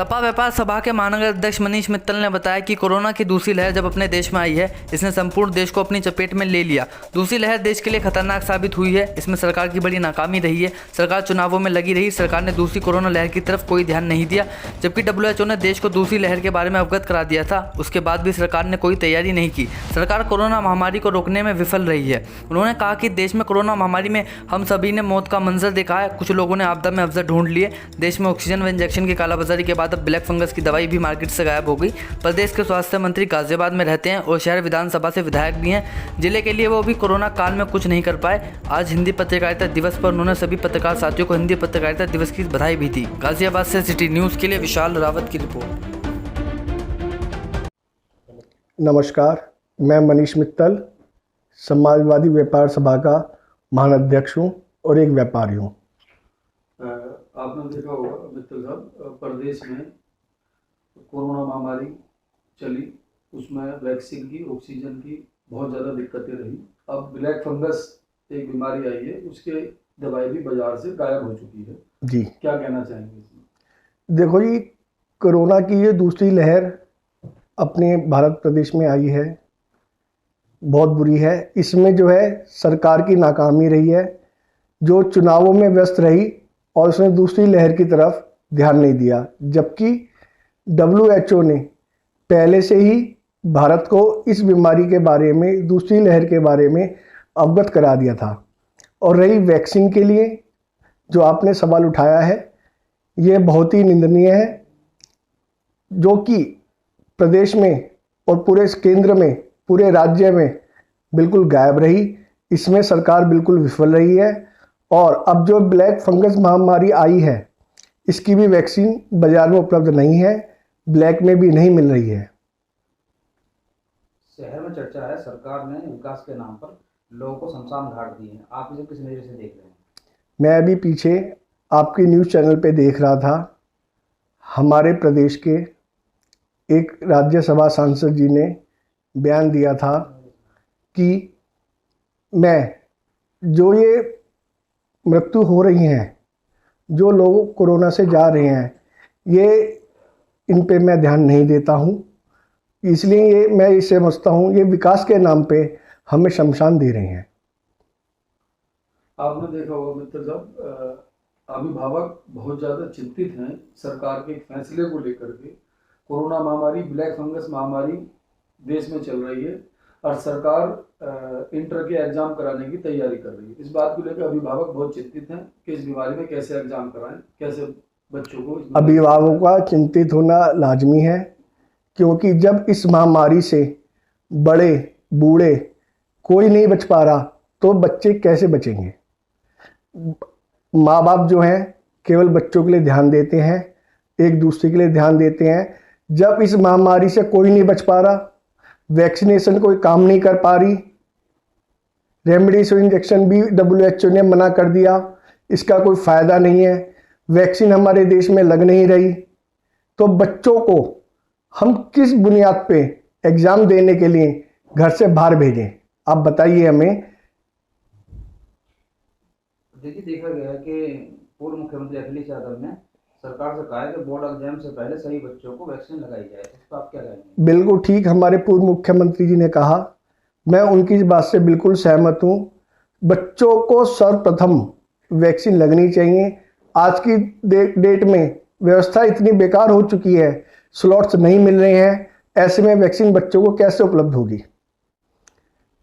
सपा व्यापार सभा के महानगर अध्यक्ष मनीष मित्तल ने बताया कि कोरोना की दूसरी लहर जब अपने देश में आई है, इसने संपूर्ण देश को अपनी चपेट में ले लिया। दूसरी लहर देश के लिए खतरनाक साबित हुई है। इसमें सरकार की बड़ी नाकामी रही है। सरकार चुनावों में लगी रही। सरकार ने दूसरी कोरोना लहर की तरफ कोई ध्यान नहीं दिया, जबकि WHO ने देश को दूसरी लहर के बारे में अवगत करा दिया था। उसके बाद भी सरकार ने कोई तैयारी नहीं की। सरकार कोरोना महामारी को रोकने में विफल रही है। उन्होंने कहा कि देश में कोरोना महामारी में हम सभी ने मौत का मंजर देखा है। कुछ लोगों ने आपदा में अवसर ढूंढ लिए। देश में ऑक्सीजन व इंजेक्शन की कालाबाजारी के बाद अब ब्लैक फंगस की दवाई भी मार्केट से गायब हो गई। प्रदेश के स्वास्थ्य मंत्री गाजियाबाद में रहते हैं और शहर विधानसभा से विधायक भी हैं। जिले के लिए वो भी कोरोना काल में कुछ नहीं कर पाए। आज हिंदी पत्रकारिता दिवस पर उन्होंने सभी पत्रकार साथियों को हिंदी पत्रकारिता दिवस की बधाई भी दी। गाजियाबाद से सिटी न्यूज़ के लिए विशाल रावत की रिपोर्ट। नमस्कार, मैं मनीष मित्तल, समाजवादी व्यापार सभा का महाअध्यक्ष हूँ और एक व्यापारी हूँ। आपने देखा होगा मित्तल साहब, प्रदेश में कोरोना महामारी चली, उसमें वैक्सीन की, ऑक्सीजन की बहुत ज़्यादा दिक्कतें रही। अब ब्लैक फंगस एक बीमारी आई है, उसके दवाई भी बाजार से गायब हो चुकी है। जी, क्या कहना चाहेंगे इसमें? देखो जी, कोरोना की ये दूसरी लहर अपने भारत प्रदेश में आई है, बहुत बुरी है। इसमें जो है सरकार की नाकामी रही है, जो चुनावों में व्यस्त रही और उसने दूसरी लहर की तरफ ध्यान नहीं दिया, जबकि WHO ने पहले से ही भारत को इस बीमारी के बारे में, दूसरी लहर के बारे में अवगत करा दिया था। और रही वैक्सीन के लिए जो आपने सवाल उठाया है, ये बहुत ही निंदनीय है, जो कि प्रदेश में और पूरे केंद्र में, पूरे राज्य में बिल्कुल गायब रही। इसमें सरकार बिल्कुल विफल रही है। और अब जो ब्लैक फंगस महामारी आई है, इसकी भी वैक्सीन बाजार में उपलब्ध नहीं है, ब्लैक में भी नहीं मिल रही है। शहर में चर्चा है सरकार ने विकास के नाम पर लोगों को शमशान घाट दिए हैं। आप इसे किस नजर से देख रहे हैं? मैं अभी पीछे आपके न्यूज़ चैनल पे देख रहा था, हमारे प्रदेश के एक राज्यसभा सांसद जी ने बयान दिया था कि जो ये मृत्यु हो रही हैं, जो लोग कोरोना से जा रहे हैं, ये इन पे मैं ध्यान नहीं देता हूँ। इसलिए मैं इसे समझता हूँ ये विकास के नाम पे हमें शमशान दे रहे हैं। आपने देखा होगा मित्तल साहब, अभिभावक बहुत ज़्यादा चिंतित हैं सरकार के फैसले को लेकर के। कोरोना महामारी, ब्लैक फंगस महामारी देश में चल रही है और सरकार इंटर के एग्जाम कराने की तैयारी कर रही है। इस बात को लेकर अभिभावक बहुत चिंतित हैं कि इस बीमारी में कैसे एग्जाम कराएं, कैसे बच्चों को। अभिभावकों का चिंतित होना लाजमी है, क्योंकि जब इस महामारी से बड़े बूढ़े कोई नहीं बच पा रहा, तो बच्चे कैसे बचेंगे। माँ बाप जो हैं केवल बच्चों के लिए ध्यान देते हैं, एक दूसरे के लिए ध्यान देते हैं। जब इस महामारी से कोई नहीं बच पा रहा, वैक्सीनेशन कोई काम नहीं कर पा रही, रेमडेसिविर इंजेक्शन भी WHO ने मना कर दिया, इसका कोई फ़ायदा नहीं है, वैक्सीन हमारे देश में लग नहीं रही, तो बच्चों को हम किस बुनियाद पे एग्ज़ाम देने के लिए घर से बाहर भेजें? आप बताइए हमें। देखिए, देखा गया है कि पूर्व मुख्यमंत्री अखिलेश यादव ने सरकार से कहा है कि बोर्ड एग्जाम से पहले सभी बच्चों को वैक्सीन लगाई जाए। इस पर आप क्या कहेंगे? बिल्कुल ठीक हमारे पूर्व मुख्यमंत्री जी ने कहा, मैं उनकी इस बात से बिल्कुल सहमत हूँ। बच्चों को सर्वप्रथम वैक्सीन लगनी चाहिए। आज की डेट में व्यवस्था इतनी बेकार हो चुकी है, स्लॉट्स नहीं मिल रहे हैं, ऐसे में वैक्सीन बच्चों को कैसे उपलब्ध होगी।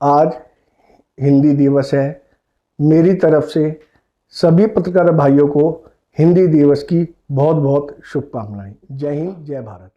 आज हिंदी दिवस है। मेरी तरफ से सभी पत्रकार भाइयों को हिंदी दिवस की बहुत बहुत शुभकामनाएं। जय हिंद, जय भारत।